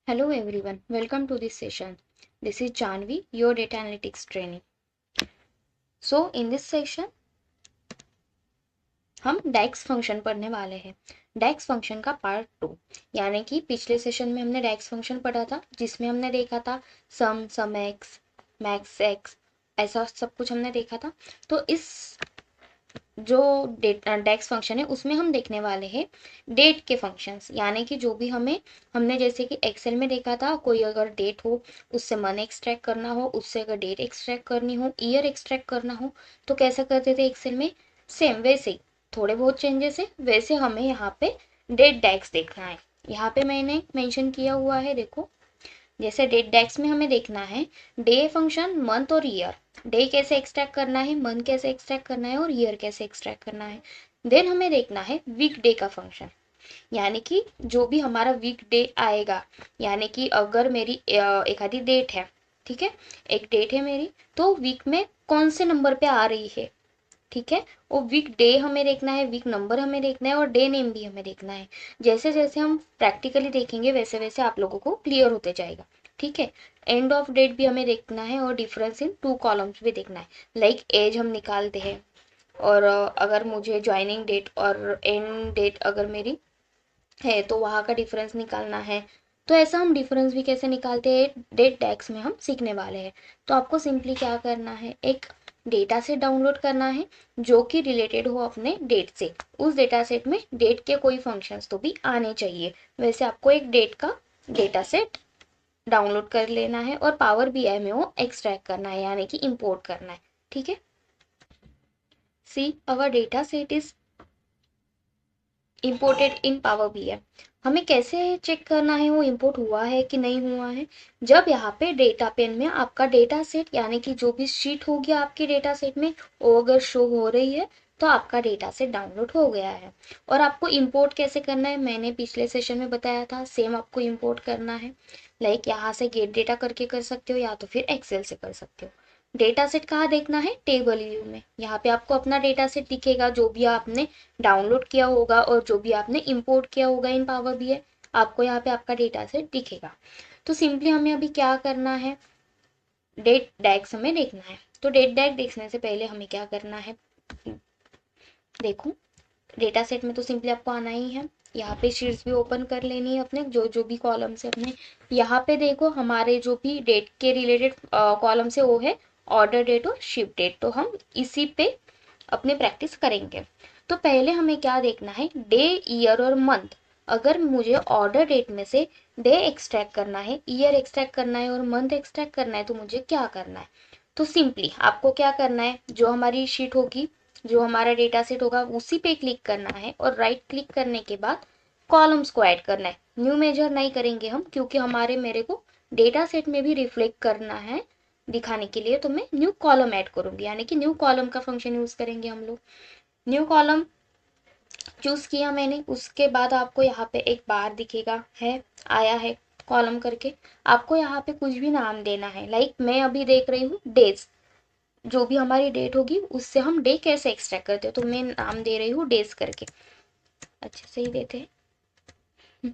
Hello everyone, welcome to this session. This is Janvi, your data analytics trainee. So in this session हम डेक्स function पढ़ने वाले हैं। डेक्स function का part 2, यानी कि पिछले सेशन में हमने डेक्स फंक्शन पढ़ा था जिसमें हमने देखा था सम एक्स, मैक्स एक्स, ऐसा सब कुछ हमने देखा था। तो इस जो डेक्स फंक्शन है उसमें हम देखने वाले हैं डेट के फंक्शंस, यानी कि जो भी हमने जैसे कि एक्सेल में देखा था, कोई अगर डेट हो उससे मंथ एक्सट्रैक्ट करना हो, उससे अगर डेट एक्सट्रैक्ट करनी हो, ईयर एक्सट्रैक्ट करना हो तो कैसा करते थे एक्सेल में, सेम वैसे ही थोड़े बहुत चेंजेस है। वैसे हमें यहाँ पे डेट डेक्स देखना है। यहाँ पे मैंने मेंशन किया हुआ है, देखो जैसे डेट डेक्स में हमें देखना है डे फंक्शन, मंथ और ईयर। डे कैसे एक्सट्रैक्ट करना है, मंथ कैसे एक्सट्रैक्ट करना है और ईयर कैसे एक्सट्रैक्ट करना है। देन हमें देखना है वीक डे का फंक्शन, यानी कि जो भी हमारा वीक डे आएगा, यानी कि अगर मेरी एक आधी डेट है, ठीक है, एक डेट है मेरी, तो वीक में कौन से नंबर पे आ रही है, ठीक है, और वीक डे हमें देखना है, वीक नंबर हमें देखना है और डे नेम भी हमें देखना है। जैसे जैसे हम प्रैक्टिकली देखेंगे वैसे वैसे आप लोगों को क्लियर होते जाएगा, ठीक है। एंड ऑफ डेट भी हमें देखना है और डिफरेंस इन टू कॉलम्स भी देखना है। लाइक एज हम निकालते हैं और अगर मुझे ज्वाइनिंग डेट और एंड डेट अगर मेरी है तो वहाँ का डिफरेंस निकालना है। तो ऐसा हम डिफरेंस भी कैसे निकालते हैं डेट टैक्स में हम सीखने वाले हैं। तो आपको सिंपली क्या करना है, एक डेटा सेट डाउनलोड करना है जो कि रिलेटेड हो अपने डेट से। उस डेटा सेट में डेट के कोई फंक्शंस तो भी आने चाहिए। वैसे आपको एक डेट का डेटा सेट डाउनलोड कर लेना है और पावर बीआई में वो एक्सट्रैक्ट करना है, यानी कि इंपोर्ट करना है, ठीक है। See our data set is imported in power BI. हमें कैसे चेक करना है वो इंपोर्ट हुआ है कि नहीं हुआ है। जब यहाँ पे डेटा पेन में आपका डेटा सेट, यानी कि जो भी शीट होगी आपकी डेटा सेट में, वो अगर शो हो रही है तो आपका डेटा सेट डाउनलोड हो गया है। और आपको इंपोर्ट कैसे करना है मैंने पिछले सेशन में बताया था, सेम आपको इंपोर्ट करना है। लाइक यहाँ से गेट डेटा करके कर सकते हो या तो फिर एक्सेल से कर सकते हो। डेटा सेट कहाँ देखना है, टेबल व्यू में। यहाँ पे आपको अपना डेटा सेट दिखेगा जो भी आपने डाउनलोड किया होगा और जो भी आपने इंपोर्ट किया होगा इन पावर बीआई, आपको यहाँ पे आपका डेटा सेट दिखेगा। तो सिंपली हमें अभी क्या करना है, डेट डैक्स हमें देखना है। तो डेट डैक देखने से पहले हमें क्या करना है, देखो डेटा सेट में तो सिंपली आपको आना ही है। यहाँ पे शीट्स भी ओपन कर लेनी है अपने, जो जो भी कॉलम से अपने। यहाँ पे देखो हमारे जो भी डेट के रिलेटेड कॉलम से वो है ऑर्डर डेट और शिप डेट, तो हम इसी पे अपने प्रैक्टिस करेंगे। तो पहले हमें क्या देखना है, डे, ईयर और मंथ। अगर मुझे ऑर्डर डेट में से डे एक्सट्रैक्ट करना है, ईयर एक्सट्रैक्ट करना है और मंथ एक्सट्रैक्ट करना है तो मुझे क्या करना है। तो सिंपली आपको क्या करना है, जो हमारी शीट होगी, जो हमारा डेटा सेट होगा उसी पे क्लिक करना है और राइट क्लिक करने के बाद कॉलम्स को ऐड करना है। न्यू मेजर नहीं करेंगे हम, क्योंकि मेरे को डेटा सेट में भी रिफ्लेक्ट करना है दिखाने के लिए, तो मैं न्यू कॉलम ऐड करूंगी, यानी कि न्यू कॉलम का फंक्शन यूज करेंगे हम लोग। न्यू कॉलम चूज किया मैंने, उसके बाद आपको यहाँ पे एक बार दिखेगा, है आया है कॉलम करके। आपको यहाँ पे कुछ भी नाम देना है। लाइक मैं अभी देख रही हूँ डेज, जो भी हमारी डेट होगी उससे हम डे कैसे एक्सट्रैक्ट करते हो, तो मैं नाम दे रही हूँ डेज करके। अच्छे से ही देते हैं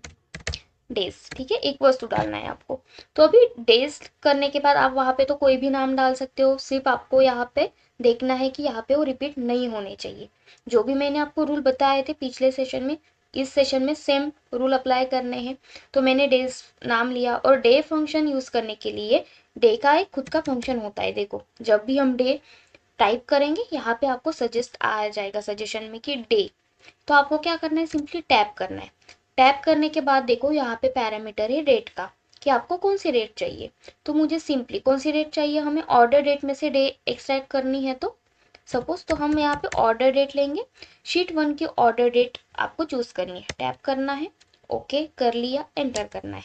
डेज, ठीक है, एक वस्तु डालना है आपको। तो अभी डेज करने के बाद आप वहां पे तो कोई भी नाम डाल सकते हो, सिर्फ आपको यहाँ पे देखना है कि यहाँ पे वो रिपीट नहीं होने चाहिए। जो भी मैंने आपको रूल बताए थे पिछले सेशन में, इस सेशन में सेम रूल अप्लाई करने हैं। तो मैंने डेज नाम लिया और डे फंक्शन यूज करने के लिए डे का एक खुद का फंक्शन होता है। देखो जब भी हम डे टाइप करेंगे यहाँ पे आपको सजेस्ट आ जाएगा सजेशन में कि डे। तो आपको क्या करना है, सिंपली टैप करना है। टैप करने के बाद देखो यहाँ पे पैरामीटर है डेट का, कि आपको कौन सी डेट चाहिए। तो मुझे सिंपली कौन सी डेट चाहिए, हमें ऑर्डर डेट में से डे एक्सट्रैक्ट करनी है। तो सपोज तो हम यहाँ पे ऑर्डर डेट लेंगे, शीट 1 की ऑर्डर डेट आपको चूज करनी है। टैप करना है, ओके कर लिया, एंटर करना है।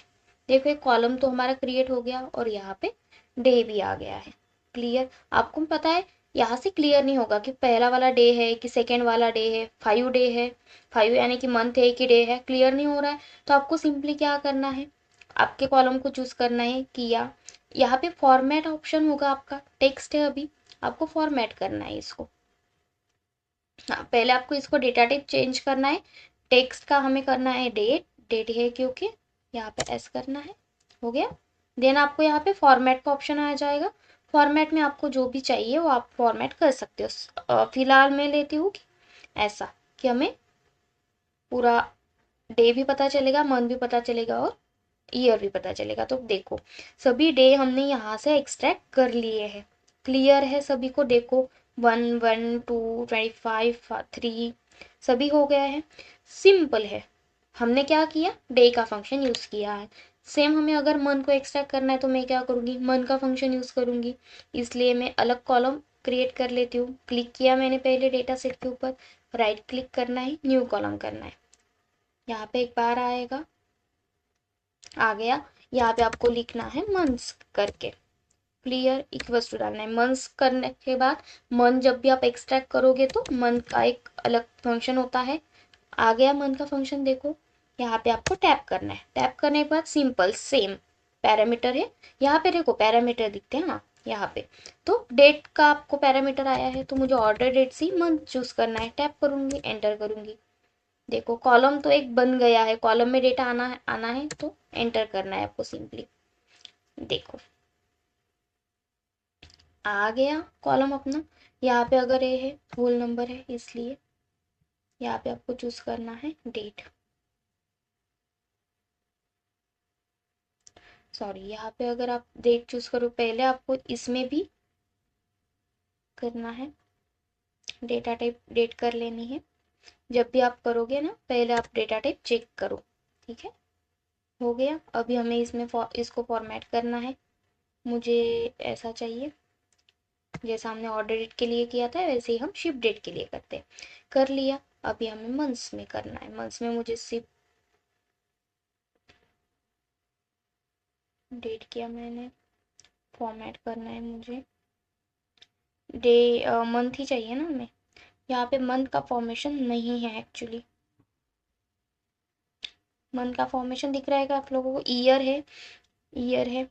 देखो एक कॉलम तो हमारा क्रिएट हो गया और यहाँ पे डे भी आ गया है। क्लियर, आपको पता है यहाँ से क्लियर नहीं होगा कि पहला वाला डे है कि सेकेंड वाला डे है, 5 डे है, 5 यानी कि मंथ है कि डे है, क्लियर नहीं हो रहा है। तो आपको सिंपली क्या करना है, आपके कॉलम को चूज करना है, किया, यहाँ पे फॉर्मेट ऑप्शन होगा, आपका टेक्स्ट है अभी, आपको फॉर्मेट करना है इसको। हाँ पहले आपको इसको डेटा टाइप चेंज करना है। टेक्स्ट का हमें करना है डेट, डेट है क्योंकि यहाँ पे एस करना है, हो गया। देन आपको यहाँ पे फॉर्मेट का ऑप्शन आ जाएगा। फॉर्मेट में आपको जो भी चाहिए वो आप फॉर्मेट कर सकते हो। फिलहाल मैं लेती हूँ कि ऐसा कि हमें पूरा डे भी पता चलेगा, मंथ भी पता चलेगा और ईयर भी पता चलेगा। तो देखो सभी डे हमने यहाँ से एक्सट्रैक्ट कर लिए हैं। क्लियर है सभी को? देखो 1 1 2 25 3 सभी हो गया है। सिंपल है। हमने क्या किया? डे का फंक्शन यूज किया है। सेम हमें अगर मंथ को एक्सट्रैक्ट करना है तो मैं क्या करूँगी? मंथ का फंक्शन यूज करूँगी। इसलिए मैं अलग कॉलम क्रिएट कर लेती हूँ। क्लिक किया मैंने पहले डेटा सेट के ऊपर, राइट क्लिक करना है, न्यू कॉलम करना है। यहाँ पे एक बार आएगा, आ गया। यहाँ पे आपको लिखना है मंथ्स करके, क्लियर इक्वल्स टू डालना है। मंथ्स करने के बाद मंथ जब भी आप एक्सट्रैक्ट करोगे तो मंथ का एक अलग फंक्शन होता है। आ गया मंथ का फंक्शन। देखो यहाँ पे आपको टैप करना है। टैप करने के बाद सिंपल सेम पैरामीटर है। यहाँ पे देखो पैरामीटर दिखते हैं ना यहाँ पे, तो डेट का आपको पैरामीटर आया है तो मुझे ऑर्डर डेट से मंथ चूज करना है। टैप करूंगी, एंटर करूंगी। देखो कॉलम तो एक बन गया है। कॉलम में डेटा आना है तो एंटर करना है आपको सिंपली। देखो आ गया कॉलम अपना। यहाँ पे अगर ये है होल नंबर है इसलिए यहाँ पे आपको चूज करना है डेट। सॉरी, यहाँ पे अगर आप डेट चूज करो, पहले आपको इसमें भी करना है, डेटा टाइप डेट कर लेनी है। जब भी आप करोगे ना पहले आप डेटा टाइप चेक करो। ठीक है, हो गया। अभी हमें इसमें इसको फॉर्मेट करना है। मुझे ऐसा चाहिए जैसा हमने ऑर्डर डेट के लिए किया था वैसे ही हम शिप डेट के लिए करते हैं। कर लिया। अभी हमें मंथ्स में करना है। मंथ्स में मुझे शिप डेट किया मैंने, फॉर्मेट करना है मुझे डे मंथ ही चाहिए ना हमें। यहाँ पे मंथ का फॉर्मेशन नहीं है एक्चुअली। मंथ का फॉर्मेशन दिख रहा है आप लोगों को? ईयर है, ईयर है,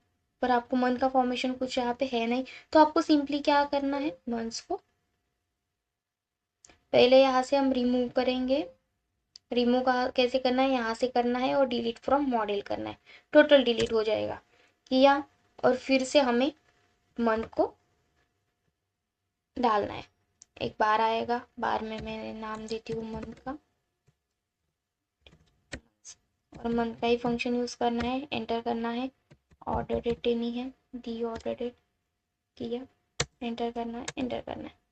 पर आपको मंथ का फॉर्मेशन कुछ यहाँ पे है नहीं। तो आपको सिंपली क्या करना है, मंथ्स को पहले यहाँ से हम रिमूव करेंगे। रिमूव का कैसे करना है? यहाँ से करना है और डिलीट फ्रॉम मॉडल करना है। टोटल डिलीट हो जाएगा। किया और फिर से हमें मंथ को डालना है। एक बार आएगा, बार में मैं नाम देती हूँ मंथ का, और मंथ का ही फंक्शन यूज करना है। एंटर करना है। ऑर्डर डेट देनी है, दी ऑर्डर डेट, किया, एंटर करना है, एंटर करना है।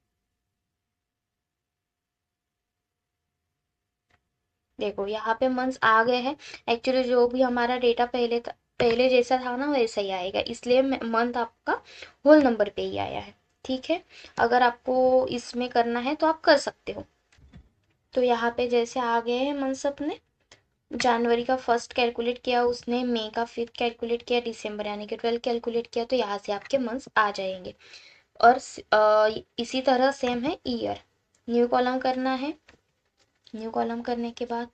देखो यहाँ पे मंथ्स आ गए हैं। एक्चुअली जो भी हमारा डेटा पहले था, पहले जैसा था ना वैसा ही आएगा, इसलिए मंथ आपका होल नंबर पे ही आया है। ठीक है, अगर आपको इसमें करना है तो आप कर सकते हो। तो यहाँ पे जैसे आ गए हैं मंथ्स अपने, जनवरी का फर्स्ट कैलकुलेट किया उसने, मई का फिफ्थ कैलकुलेट किया, दिसंबर यानी कि 12 कैलकुलेट किया, तो यहाँ से आपके मंथ्स आ जाएंगे। और इसी तरह सेम है ईयर। न्यू कॉलम करना है। न्यू कॉलम करने के बाद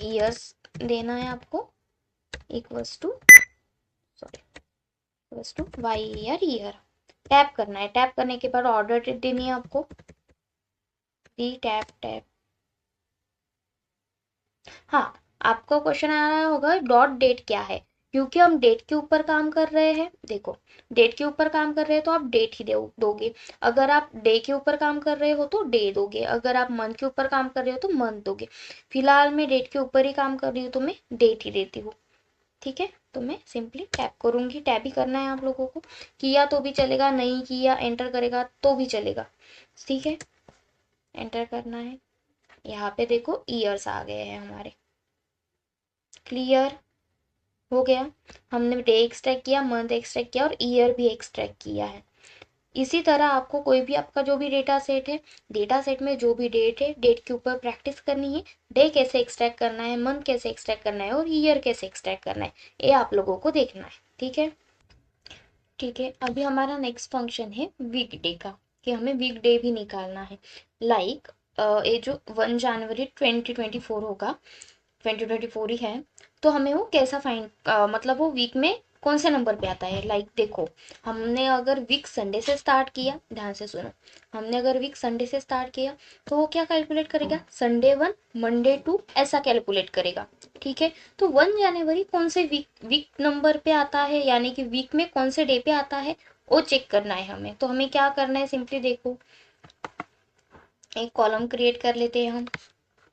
ईयर्स देना है आपको, equals to, sorry, equals to Y year, year. Tap करना है। टैप करने के बाद ऑर्डर डेट देनी है आपको, डी टैप टैप। हाँ, आपको क्वेश्चन आ रहा होगा डॉट डेट क्या है, क्योंकि हम डेट के ऊपर काम कर रहे हैं। देखो डेट के ऊपर काम कर रहे हैं तो आप डेट ही दोगे। अगर आप डे के ऊपर काम कर रहे हो तो डे दोगे। अगर आप मंथ के ऊपर काम कर रहे हो तो मंथ दोगे। फिलहाल मैं डेट के ऊपर ही काम कर रही हूँ तो मैं डेट ही देती हूँ। ठीक है, तो मैं सिंपली टैप करूंगी। टैप ही करना है आप लोगों को, किया तो भी चलेगा, नहीं किया एंटर करेगा तो भी चलेगा। ठीक है, एंटर करना है। यहाँ पे देखो ईयर्स आ गए हैं हमारे। क्लियर हो गया। हमने डे एक्सट्रैक्ट किया, मंथ एक्सट्रैक्ट किया और ईयर भी एक्सट्रैक्ट किया है। इसी तरह आपको कोई भी आपका जो भी डेटा सेट है, डेटा सेट में जो भी डेट है, डेट के ऊपर प्रैक्टिस करनी है। डे कैसे एक्सट्रैक्ट करना है, मंथ कैसे एक्सट्रैक्ट करना है और ईयर कैसे एक्सट्रैक्ट करना है, ये आप लोगों को देखना है। ठीक है, ठीक है। अभी हमारा नेक्स्ट फंक्शन है वीक डे का, कि हमें वीक डे भी निकालना है। लाइक ये जो 1 जनवरी 2024 होगा, 2024 ही है, तो हमें वो कैसा फाइंड मतलब वो वीक में कौन से नंबर पे आता है। लाइक देखो, हमने अगर वीक संडे से स्टार्ट किया, ध्यान से सुनो, हमने अगर वीक संडे से स्टार्ट किया तो वो क्या कैलकुलेट करेगा, संडे 1 मंडे 2 ऐसा कैलकुलेट करेगा। ठीक है, तो 1 जनवरी कौन से वीक वीक नंबर पे आता है, यानी कि वीक में कौन से डे पे आता है वो चेक करना है हमें। तो हमें क्या करना है, सिंपली देखो, एक कॉलम क्रिएट कर लेते हैं हम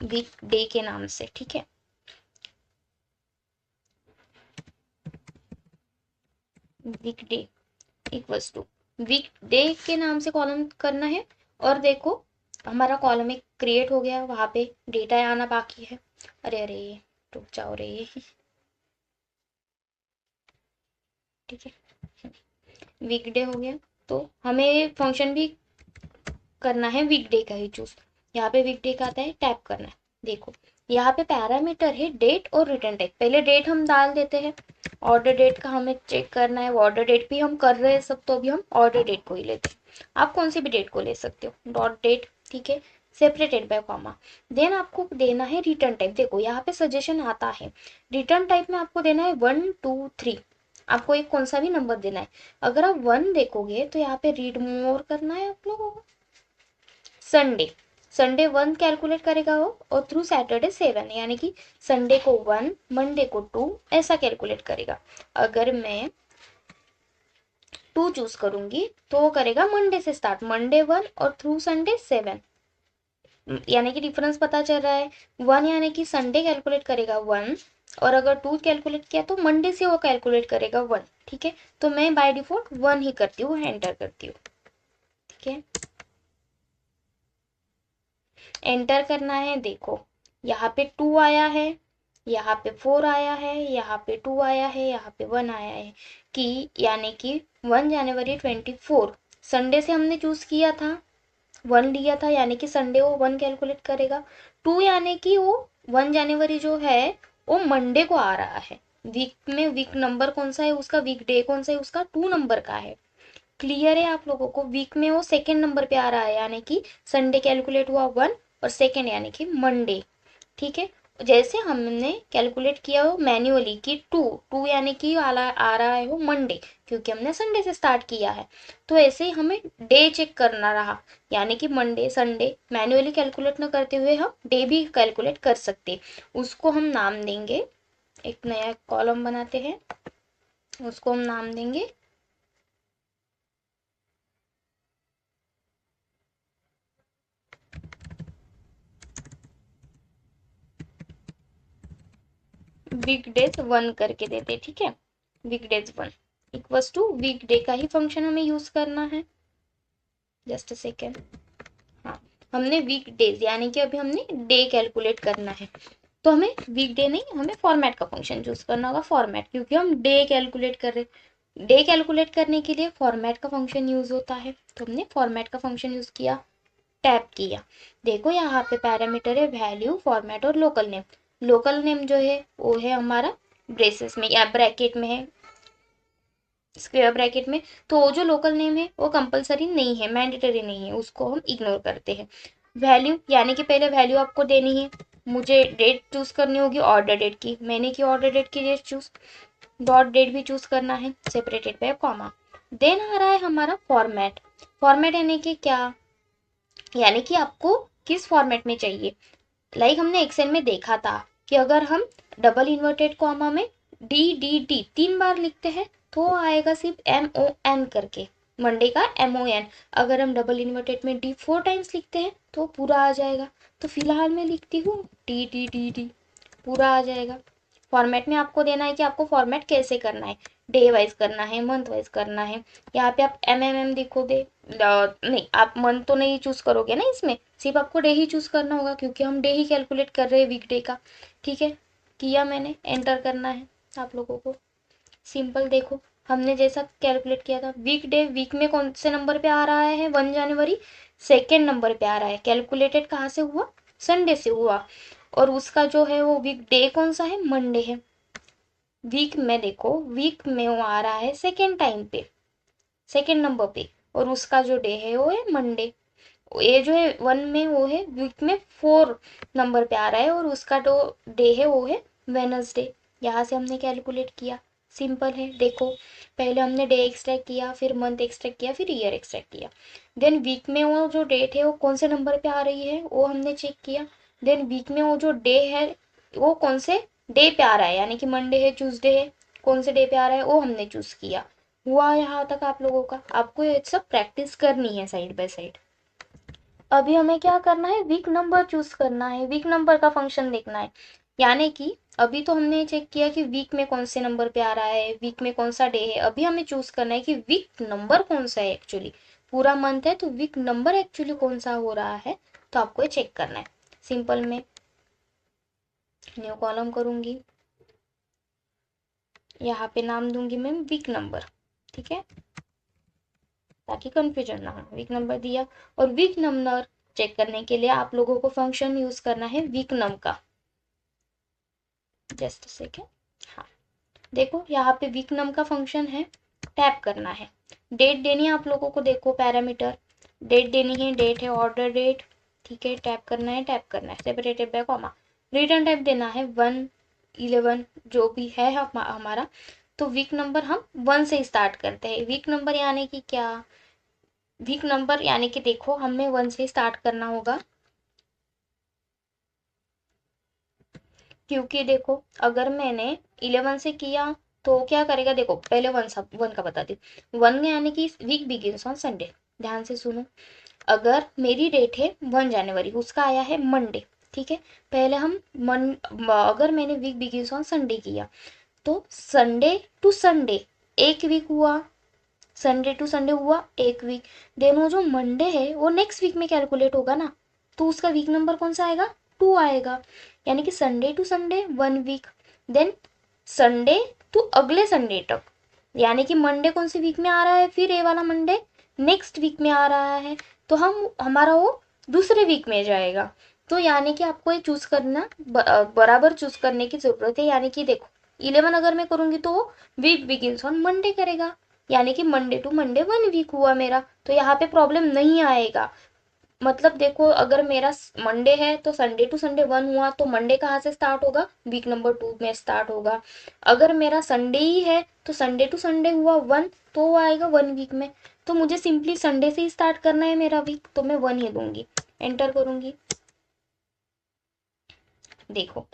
वीक डे के नाम से। ठीक है, week day equals to week day के नाम से कॉलम करना है। और देखो हमारा कॉलम एक क्रिएट हो गया, वहां पे डेटा आना बाकी है। अरे अरे, रुक जाओ रे। ठीक है, वीक डे हो गया, तो हमें फंक्शन भी करना है वीकडे का ही चूज। यहाँ पे वीकडे का आता है, टैप करना है। देखो यहाँ पे पैरामीटर है डेट और रिटर्न टाइप। पहले डेट हम डाल देते हैं, ऑर्डर डेट का हमें चेक करना है। ऑर्डर डेट भी हम कर रहे हैं सब, तो अभी हम ऑर्डर डेट को ही लेते हैं। आप कौन सी भी डेट को ले सकते हो, डॉट डेट। ठीक है, सेपरेटेड बाय कॉमा। देन आपको देना है रिटर्न टाइप। देखो यहाँ पे सजेशन आता है, रिटर्न टाइप में आपको देना है 1 2 3। आपको एक कौन सा भी नंबर देना है। अगर आप 1 देखोगे तो यहाँ पे रीड मोर करना है आप लोगों को। संडे, संडे 1 कैलकुलेट करेगा वो, और थ्रू सैटरडे 7, यानी कि संडे को 1 मंडे को 2 ऐसा कैलकुलेट करेगा। अगर मैं 2 चूज करूंगी तो वो करेगा मंडे से स्टार्ट, मंडे 1 और थ्रू संडे 7। यानी कि डिफरेंस पता चल रहा है। 1 यानी कि संडे कैलकुलेट करेगा 1, और अगर 2 कैलकुलेट किया तो मंडे से वो कैलकुलेट करेगा 1। ठीक है, तो मैं बाय डिफॉल्ट 1 ही करती हूँ, एंटर करती हूँ। ठीक है, एंटर करना है। देखो यहाँ पे 2 आया है, यहाँ पे 4 आया है, यहाँ पे 2 आया है, यहाँ पे 1 आया है, कि यानी कि 1 जनवरी 24 संडे से हमने चूज किया था, 1 लिया था, यानी कि संडे वो 1 कैलकुलेट करेगा। 2 यानी कि वो 1 जनवरी जो है वो मंडे को आ रहा है। वीक में वीक नंबर कौन सा है उसका, वीक डे कौन सा है उसका, 2 नंबर का है। क्लियर है आप लोगों को, वीक में वो सेकेंड नंबर पे आ रहा है, यानी कि संडे कैलकुलेट हुआ 1 और सेकेंड यानी कि मंडे। ठीक है, जैसे हमने कैलकुलेट किया हो मैन्युअली कि 2 2 यानी कि आ रहा है वो मंडे, क्योंकि हमने संडे से स्टार्ट किया है। तो ऐसे ही हमें डे चेक करना रहा, यानी कि मंडे संडे मैन्युअली कैलकुलेट न करते हुए हम डे भी कैलकुलेट कर सकते। उसको हम नाम देंगे, एक नया कॉलम बनाते हैं, उसको हम नाम देंगे वीकडेज 1 करके देते। ठीक है, वीकडेज 1 इक्वल्स टू वीकडे का ही फंक्शन हमें यूज करना है। जस्ट अ सेकेंड, हाँ, हमने वीकडेज यानी कि अभी हमने डे कैलकुलेट करना है, तो हमें वीकडे नहीं, हमें फॉर्मेट का फंक्शन चूज करना होगा, फॉर्मेट, क्योंकि हम डे कैलकुलेट कर रहे। डे कैलकुलेट करने के लिए फॉर्मेट का फंक्शन यूज होता है, तो हमने फॉर्मेट का फंक्शन यूज किया, टैप किया। देखो यहाँ पे पैरामीटर है वैल्यू, फॉर्मेट और लोकल नेम। लोकल नेम जो है वो है हमारा ब्रेसेस में या ब्रैकेट में है, स्क्वायर ब्रैकेट में। तो वो जो लोकल नेम है वो कंपलसरी नहीं है, मैंडेटरी नहीं है, उसको हम इग्नोर करते हैं। वैल्यू यानी कि पहले वैल्यू आपको देनी है, मुझे डेट चूज करनी होगी ऑर्डर डेट की, मैंने की ऑर्डर डेट की डेट चूज, डॉट डेट भी चूज करना है सेपरेटेड बाय कॉमा। देन आ रहा है हमारा फॉर्मेट। फॉर्मेट यानी कि क्या, यानी कि आपको किस फॉर्मेट में चाहिए। लाइक हमने एक्सेल में देखा था कि अगर हम डबल इन्वर्टेड कॉमा में डी डी डी 3 बार लिखते हैं तो आएगा सिर्फ MON करके, मंडे का MON। अगर हम डबल इन्वर्टेड में डी 4 टाइम्स लिखते हैं तो पूरा आ जाएगा। तो फिलहाल मैं लिखती हूँ डी डी डी डी, पूरा आ जाएगा। फॉर्मेट में आपको देना है कि आपको फॉर्मेट कैसे करना है, डे वाइज करना है, मंथ वाइज करना है। यहाँ पे आप MMM लिखोगे, नहीं आप मंथ तो नहीं चूज करोगे ना, इसमें सिर्फ आपको डे ही चूज करना होगा, क्योंकि हम डे ही कैलकुलेट कर रहे हैं वीकडे का। ठीक है, किया मैंने, एंटर करना है आप लोगों को। सिंपल, देखो हमने जैसा कैलकुलेट किया था, वीक डे वीक में कौन से नंबर पे आ रहा है, 1 जनवरी सेकेंड नंबर पे आ रहा है। कैलकुलेटेड कहाँ से हुआ, संडे से हुआ, और उसका जो है वो वीक डे कौन सा है, मंडे है। वीक में देखो, वीक में वो आ रहा है सेकेंड टाइम पे, सेकेंड नंबर पे, और उसका जो डे है वो है मंडे। ये जो है 1 में वो है वीक में 4 नंबर पे आ रहा है, और उसका जो डे है वो है वेनसडे। यहाँ से हमने कैलकुलेट किया, सिंपल है। देखो पहले हमने डे एक्सट्रैक्ट किया, फिर मंथ एक्सट्रैक्ट किया, फिर ईयर एक्सट्रैक्ट किया। देन वीक में वो जो डेट है वो कौन से नंबर पे आ रही है वो हमने चेक किया। देन वीक में वो जो डे है वो कौन से डे पे आ रहा है, यानी कि मंडे है, ट्यूसडे है, कौन से डे पे आ रहा है वो हमने चूज किया। हुआ यहाँ तक आप लोगों का। आपको ये सब प्रैक्टिस करनी है साइड बाय साइड। अभी हमें क्या करना है, वीक नंबर चूज करना है, वीक नंबर का फंक्शन देखना है। यानी कि अभी तो हमने चेक किया कि वीक में कौन से नंबर पे आ रहा है, वीक में कौन सा डे है। अभी हमें चूज करना है कि वीक नंबर कौन सा है एक्चुअली। पूरा मंथ है तो वीक नंबर एक्चुअली कौन सा हो रहा है, तो आपको ये चेक करना है। सिंपल में न्यू कॉलम करूंगी, यहाँ पे नाम दूंगी मैं वीक नंबर, ठीक है, ताकि कंफ्यूजन ना हो। वीक नंबर दिया, और वीक नंबर चेक करने के लिए आप लोगों को फंक्शन यूज करना है वीक नम का। Just second. हाँ देखो यहाँ पे वीक नम का फंक्शन है, टैप करना है, डेट देनी है आप लोगों को। देखो पैरामीटर डेट देनी है, डेट है ऑर्डर डेट, ठीक है, टैप करना है, टैप करना है, separated by comma. Return type देना है 1, 11 जो भी है हमारा। तो वीक नंबर हम 1 से स्टार्ट करते हैं। वीक नंबर यानी कि क्या, वीक नंबर यानी कि देखो हमें 1 से स्टार्ट करना होगा, क्योंकि देखो अगर मैंने 11 से किया तो क्या करेगा, देखो पहले 1 का बताती हूँ। 1 यानी कि वीक बिगिंस ऑन संडे। ध्यान से सुनो, अगर मेरी डेट है 1 जनवरी, उसका आया है मंडे, ठीक है। पहले हम अगर मैंने वीक बिगिंस ऑन संडे किया तो संडे टू संडे एक वीक हुआ, संडे टू संडे हुआ एक वीक। देन वो जो मंडे है वो नेक्स्ट वीक में कैलकुलेट होगा ना, तो उसका वीक नंबर कौन सा आएगा, 2 आएगा। यानी कि Sunday to Sunday 1 week. Then Sunday to अगले संडे तक, यानी कि मंडे कौन से वीक में आ रहा है, फिर ये वाला मंडे नेक्स्ट वीक में आ रहा है, तो हम हमारा वो दूसरे वीक में जाएगा। तो यानी कि आपको ये चूज करना बराबर चूज करने की जरूरत है। यानी कि देखो 11 अगर मैं करूंगी तो वीक बिगिंस ऑन मंडे करेगा, यानी कि मंडे टू मंडे 1 वीक हुआ मेरा, तो यहाँ पे प्रॉब्लम नहीं आएगा। मतलब देखो अगर मेरा मंडे है तो संडे टू संडे 1 हुआ, तो मंडे कहाँ से स्टार्ट होगा, वीक नंबर 2 में स्टार्ट होगा। अगर मेरा संडे ही है तो संडे टू संडे हुआ 1, तो वो आएगा 1 वीक में। तो मुझे सिंपली संडे से ही स्टार्ट करना है मेरा वीक, तो मैं 1 ही दूंगी, एंटर करूंगी। देखो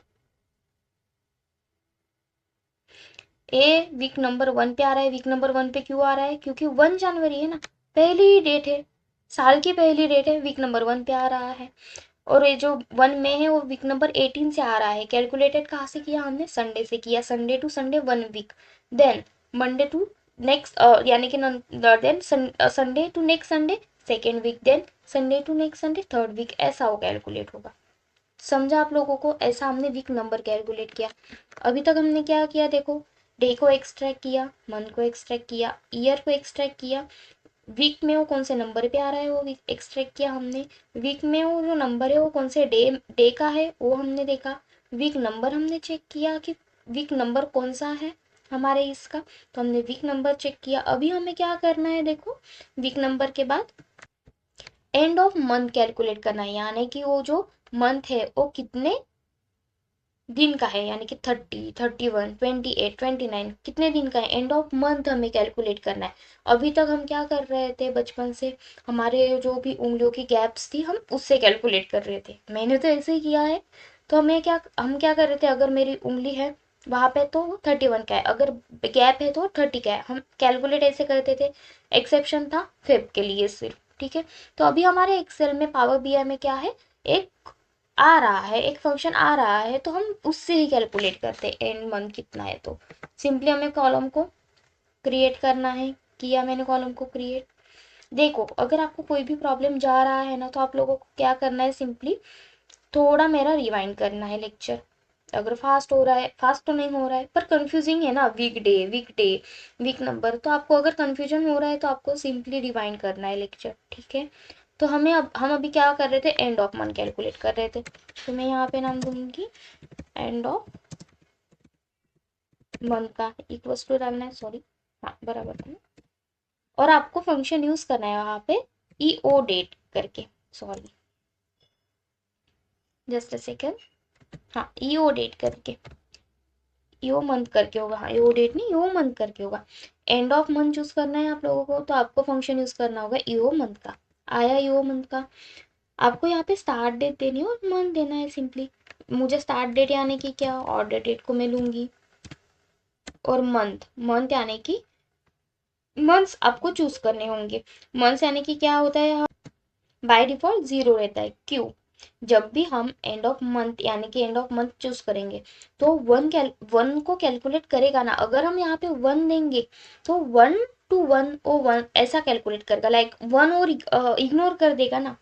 ए वीक नंबर 1 पे आ रहा है। वीक नंबर 1 पे क्यों आ रहा है, क्योंकि 1 जनवरी है ना, पहली ही डेट है, साल की पहली डेट है, वीक नंबर 1 पे आ रहा है। और ये जो 1 में है वो वीक नंबर 18 से आ रहा है। कैलकुलेटेड कहाँ से किया हमने, संडे से किया, Sunday to Sunday 1 week. Then Monday to next यानी कि then Sunday to next Sunday 2nd week, then Sunday to next Sunday 3rd week, ऐसा वो कैलकुलेट होगा। समझा आप लोगों को, ऐसा हमने वीक नंबर कैलकुलेट किया। अभी तक हमने क्या किया, देखो डे को एक्सट्रैक्ट किया, मंथ को एक्सट्रैक्ट किया, ईयर को एक्सट्रैक्ट किया, वीक में वो कौन से नंबर पे आ रहा है वो एक्सट्रैक्ट किया हमने, वीक में वो जो नंबर है वो कौन से डे डे का है वो हमने देखा, वीक नंबर हमने चेक किया कि वीक नंबर कौन सा है हमारे इसका, तो हमने वीक नंबर चेक किया। अभी हमें क्या करना है, देखो वीक नंबर के बाद एंड ऑफ मंथ कैलकुलेट करना है, यानी कि वो जो मंथ है वो कितने दिन का है, यानी कि 30, 31, 28, 29 कितने दिन का है, एंड ऑफ मंथ हमें कैलकुलेट करना है। अभी तक हम क्या कर रहे थे, बचपन से हमारे जो भी उंगलियों की गैप्स थी हम उससे कैलकुलेट कर रहे थे। मैंने तो ऐसे ही किया है। तो हम क्या कर रहे थे, अगर मेरी उंगली है वहां पे तो 31 का है, अगर गैप है तो 30 का है, हम कैलकुलेट ऐसे करते थे। एक्सेप्शन था फेब के लिए सिर्फ, ठीक है। तो अभी हमारे एक्सेल में पावर बीआई में क्या है, एक आ रहा है, एक फंक्शन आ रहा है, तो हम उससे ही कैलकुलेट करते हैं एंड मंथ कितना है। तो सिंपली हमें कॉलम को क्रिएट करना है, किया मैंने कॉलम को क्रिएट। देखो अगर आपको कोई भी प्रॉब्लम जा रहा है ना, तो आप लोगों को क्या करना है, सिंपली थोड़ा मेरा रिवाइंड करना है लेक्चर। अगर फास्ट हो रहा है, फास्ट तो नहीं हो रहा है पर कंफ्यूजिंग है ना, वीक डे वीक नंबर, तो आपको अगर कंफ्यूजन हो रहा है तो आपको सिंपली रिवाइंड करना है लेक्चर, ठीक है। तो हम अभी क्या कर रहे थे, एंड ऑफ मंथ कैलकुलेट कर रहे थे, तो मैं यहाँ पे नाम दूंगी एंड ऑफ मंथ का, इक्वल्स टू डालना है, सॉरी, हाँ बराबर था। और आपको फंक्शन यूज करना है वहां पे ईओ डेट करके, सॉरी जस्ट अ सेकेंड, हाँ ईओ डेट करके। यो मंथ करके होगा, हाँ यो डेट नहीं, यो मंथ करके होगा। एंड ऑफ मंथ चूज करना है आप लोगों को, तो आपको फंक्शन यूज करना होगा यो मंथ का। आया यो मंथ का, आपको यहाँ पे स्टार्ट डेट देनी है और मंथ देना है सिंपली। मुझे स्टार्ट डेट यानी कि क्या, ऑर्डर डेट को मैं लूंगी, और मंथ, मंथ यानी कि मंथ्स आपको चूज करने होंगे। मंथ्स यानी कि क्या होता है, बाय डिफॉल्ट 0 रहता है। क्यों, जब भी हम एंड ऑफ मंथ यानी कि एंड ऑफ मंथ चूज करेंगे तो वन को कैलकुलेट करेगा ना। अगर हम यहाँ पे 1 देंगे तो 1 to 1 ओ 1 ऐसा कैलकुलेट करेगा, लाइक 1 और इग्नोर कर देगा ना।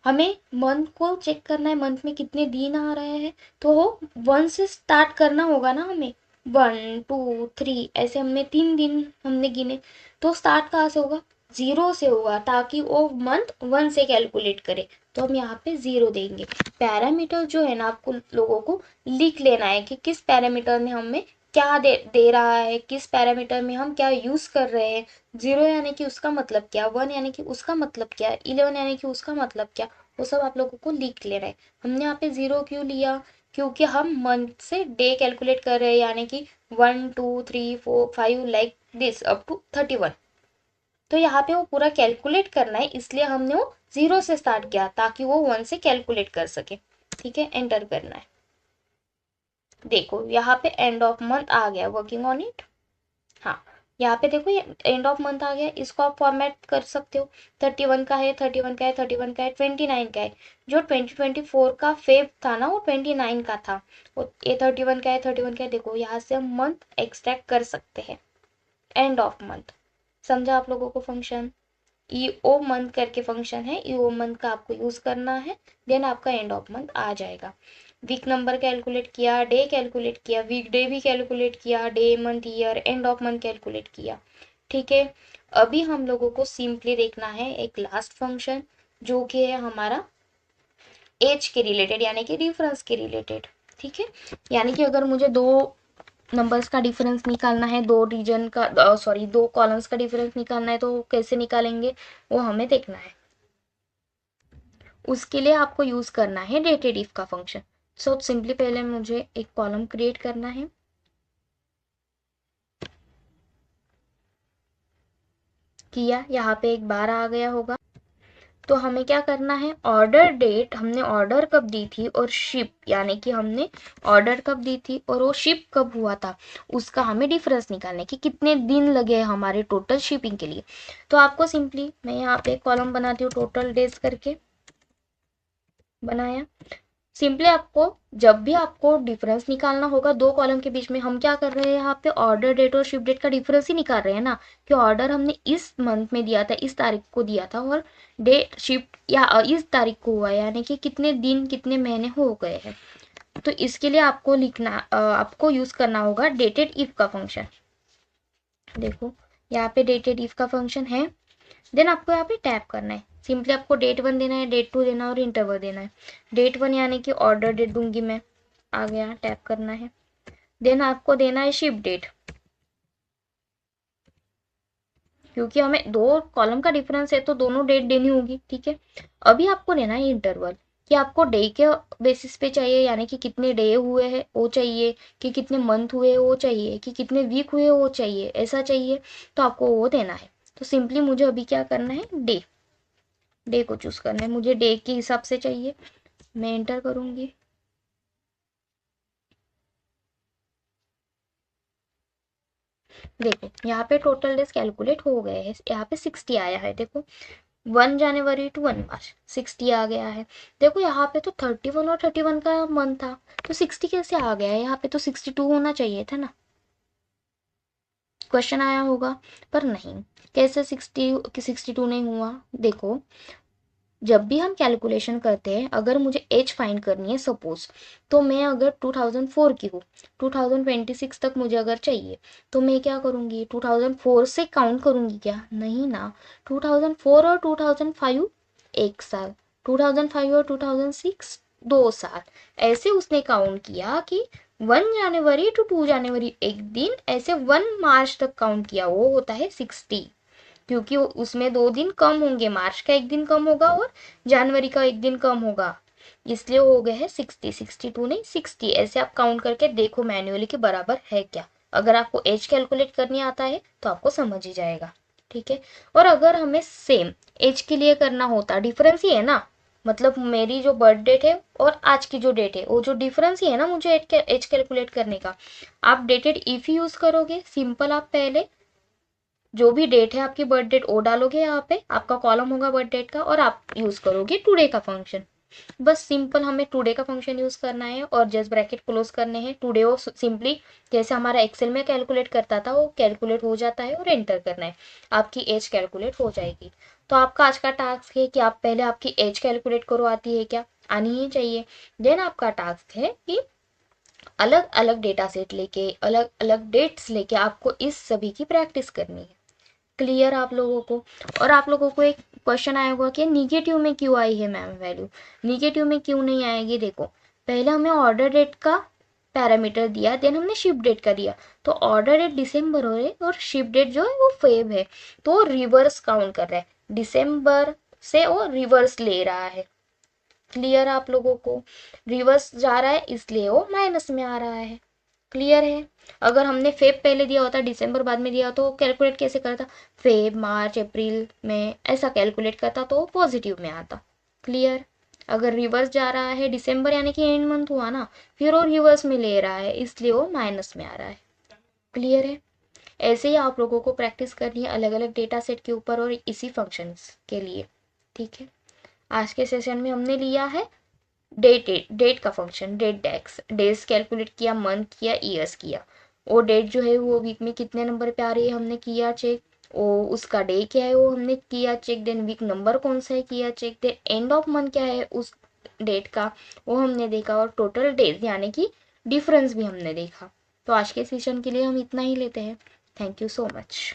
हमें मंथ को चेक करना है, मंथ में कितने दिन आ रहे हैं, तो 1 से स्टार्ट करना होगा ना हमें। 1 2 3 ऐसे हमने 3 दिन हमने गिने, तो स्टार्ट कहाँ से होगा, 0 से होगा, ताकि वो मंथ 1 से कैलकुलेट करे। तो हम यहाँ पे 0 देंगे। पैरामीटर जो है ना, आपको लोगों को लिख लेना है कि किस पैरामीटर ने हमें क्या दे रहा है, किस पैरामीटर में हम क्या यूज कर रहे हैं। 0 यानी कि उसका मतलब क्या, 1 यानी कि उसका मतलब क्या, 11 यानी कि उसका मतलब क्या, वो सब आप लोगों को लिख लेना है। हमने यहाँ पे 0 क्यों लिया, क्योंकि हम मंथ से डे कैलकुलेट कर रहे हैं, यानी कि 1 2 3 4 5 लाइक दिस अप टू 31। तो यहाँ पे वो पूरा कैलकुलेट करना है, इसलिए हमने वो 0 से स्टार्ट किया ताकि वो 1 से कैलकुलेट कर सके। ठीक है, एंटर करना है। देखो यहाँ पे एंड ऑफ मंथ आ गया, वर्किंग ऑन इट। हाँ, यहाँ पे देखो ये एंड ऑफ मंथ आ गया, इसको आप फॉर्मेट कर सकते हो। 31 का है, 31 का है, 31 का है, 29 का है। जो 2024 का फेब था ना, वो 29 का था। वो ये 31 का है, 31 का है। देखो यहाँ से हम मंथ एक्सट्रैक्ट कर सकते हैं, एंड ऑफ मंथ। समझा आप लोगों को फंक्शन, ईओ मंथ करके फंक्शन है, ईओ मंथ का आपको यूज करना है, देन आपका एंड ऑफ मंथ आ जाएगा। वीक नंबर कैलकुलेट किया, डे कैलकुलेट किया, वीक डे भी कैलकुलेट किया, day month year and of month calculate किया। ठीक है, अभी हम लोगों को सिंपली देखना है एक लास्ट फंक्शन, जो कि है हमारा एज के रिलेटेड, यानी कि डिफरेंस के रिलेटेड। ठीक है, यानी कि अगर मुझे दो नंबर्स का डिफरेंस निकालना है, दो रीजन का सॉरी दो कॉलम्स का डिफरेंस निकालना है, तो कैसे निकालेंगे वो हमें देखना है। उसके लिए आपको यूज करना है डेटेड इफ का फंक्शन। सो सिंपली पहले मुझे एक कॉलम क्रिएट करना है। किया, यहाँ पे एक बार आ गया होगा। तो हमें क्या करना है, ऑर्डर डेट हमने ऑर्डर कब दी थी, और शिप यानी कि हमने ऑर्डर कब दी थी और वो शिप कब हुआ था, उसका हमें डिफरेंस निकालने की कितने दिन लगे हमारे टोटल शिपिंग के लिए। तो आपको सिंपली मैं यहाँ पे कॉलम बनाती हूँ टोटल डेज करके, बनाया। सिंपली आपको जब भी आपको डिफरेंस निकालना होगा दो कॉलम के बीच में, हम क्या कर रहे हैं यहाँ पे ऑर्डर डेट और शिप डेट का डिफरेंस ही निकाल रहे हैं ना, कि ऑर्डर हमने इस मंथ में दिया था, इस तारीख को दिया था, और डेट शिप या इस तारीख को हुआ है, यानी कि कितने दिन कितने महीने हो गए हैं। तो इसके लिए आपको लिखना आपको यूज करना होगा डेटेड इफ का फंक्शन। देखो यहाँ पे डेटेड इफ का फंक्शन है। देन आपको यहाँ पे टैप करना है, सिंपली आपको डेट 1 देना है, डेट 2 देना है और इंटरवल देना है। डेट 1 यानी कि ऑर्डर डेट दूंगी मैं, आ गया, टैप करना है। देन आपको देना है शिप डेट, क्योंकि हमें दो कॉलम का डिफरेंस है तो दोनों डेट देनी होगी। ठीक है, अभी आपको देना है इंटरवल, कि आपको डे के बेसिस पे चाहिए, यानी कि कितने डे हुए हैं वो चाहिए, कि कितने मंथ हुए वो चाहिए, कि कितने वीक हुए वो चाहिए, ऐसा चाहिए, तो आपको वो देना है। तो सिंपली मुझे अभी क्या करना है, डे, डे को चूज करना है, मुझे डे के हिसाब से चाहिए। मैं एंटर करूंगी। देखो यहाँ पे टोटल डेज कैलकुलेट हो गए हैं, यहाँ पे 60 आया है। देखो 1 जनवरी टू 1 मार्च 60 आ गया है। देखो यहाँ पे तो 31 और 31 का मंथ था, तो 60 कैसे आ गया है, यहाँ पे तो 62 होना चाहिए था ना। क्वेश्चन आया होगा, पर नहीं, कैसे 62 नहीं हुआ। देखो जब भी हम कैलकुलेशन करते हैं, अगर मुझे एज फाइंड करनी है सपोज, तो मैं अगर 2004 की हूँ, 2026 तक मुझे अगर चाहिए, तो मैं क्या करूँगी, 2004 से काउंट करूँगी क्या, नहीं ना। 2004 और 2005 एक साल, 2005 और 2006 2 साल, ऐसे उसने काउंट किया कि 1 जनवरी टू 2 जनवरी एक दिन, ऐसे 1 मार्च तक काउंट किया, वो होता है 60। क्योंकि उसमें 2 दिन कम होंगे, मार्च का एक दिन कम होगा और जनवरी का एक दिन कम होगा। इसलिए हो गए हैं 60, 62 नहीं 60। ऐसे आप काउंट करके देखो मैन्युअली के बराबर है क्या। अगर आपको एज कैलकुलेट करनी आता है तो आपको समझ ही जाएगा, ठीक है। और अगर हमें सेम एज के लिए करना होता, डिफरेंस ही है ना, मतलब मेरी जो बर्थ डेट है और आज की जो डेट है वो जो डिफरेंस ही है ना मुझे एज कैलकुलेट करने का। आप डेटेड इफ यूज करोगे, सिंपल आप पहले जो भी डेट है आपकी बर्थ डेट वो डालोगे, यहाँ पे आपका कॉलम होगा बर्थ डेट का, और आप यूज करोगे टुडे का फंक्शन। बस सिंपल हमें टुडे का फंक्शन यूज करना है और जस्ट ब्रैकेट क्लोज करने हैं। टुडे वो सिंपली जैसे हमारा एक्सेल में कैलकुलेट करता था वो कैलकुलेट हो जाता है और एंटर करना है, आपकी एज कैलकुलेट हो जाएगी। तो आपका आज का टास्क है कि आप पहले आपकी एज कैलकुलेट करो, आती है क्या, आनी ही चाहिए। देन आपका टास्क है कि अलग अलग डेटा सेट लेके अलग अलग डेट्स लेके आपको इस सभी की प्रैक्टिस करनी है। क्लियर आप लोगों को। और आप लोगों को एक क्वेश्चन आया होगा कि निगेटिव में क्यों आई है मैम वैल्यू। निगेटिव में क्यों नहीं आएगी, देखो पहले हमें ऑर्डर डेट का पैरामीटर दिया, देन हमने शिप डेट का दिया। तो ऑर्डर डेट दिसंबर हो रहे और शिप डेट जो है वो फेब है, तो रिवर्स काउंट कर रहा है, दिसंबर से वो रिवर्स ले रहा है। क्लियर आप लोगों को, रिवर्स जा रहा है इसलिए वो माइनस में आ रहा है। क्लियर है। अगर हमने फेब पहले दिया होता दिसंबर बाद में दिया तो कैलकुलेट कैसे करता, फेब मार्च अप्रैल में ऐसा कैलकुलेट करता तो पॉजिटिव में आता। क्लियर। अगर रिवर्स जा रहा है दिसंबर यानी कि एंड मंथ हुआ ना, फिर वो रिवर्स में ले रहा है इसलिए वो माइनस में आ रहा है। क्लियर है। ऐसे ही आप लोगों को प्रैक्टिस करनी है अलग अलग डेटा सेट के ऊपर और इसी फंक्शंस के लिए, ठीक है। आज के सेशन में हमने लिया है डेट का फंक्शन, डेट डेक्स, डेज कैलकुलेट किया, मंथ किया, ईयर्स किया। वो डेट जो है वो वीक में कितने नंबर पे आ रही है हमने किया चेक, वो उसका डे क्या है वो हमने किया चेक, देन वीक नंबर कौन सा है किया check, then end of month क्या है उस डेट का वो हमने देखा, और टोटल डेज यानी कि डिफरेंस भी हमने देखा। तो आज के सेशन के लिए हम इतना ही लेते हैं। Thank you so much.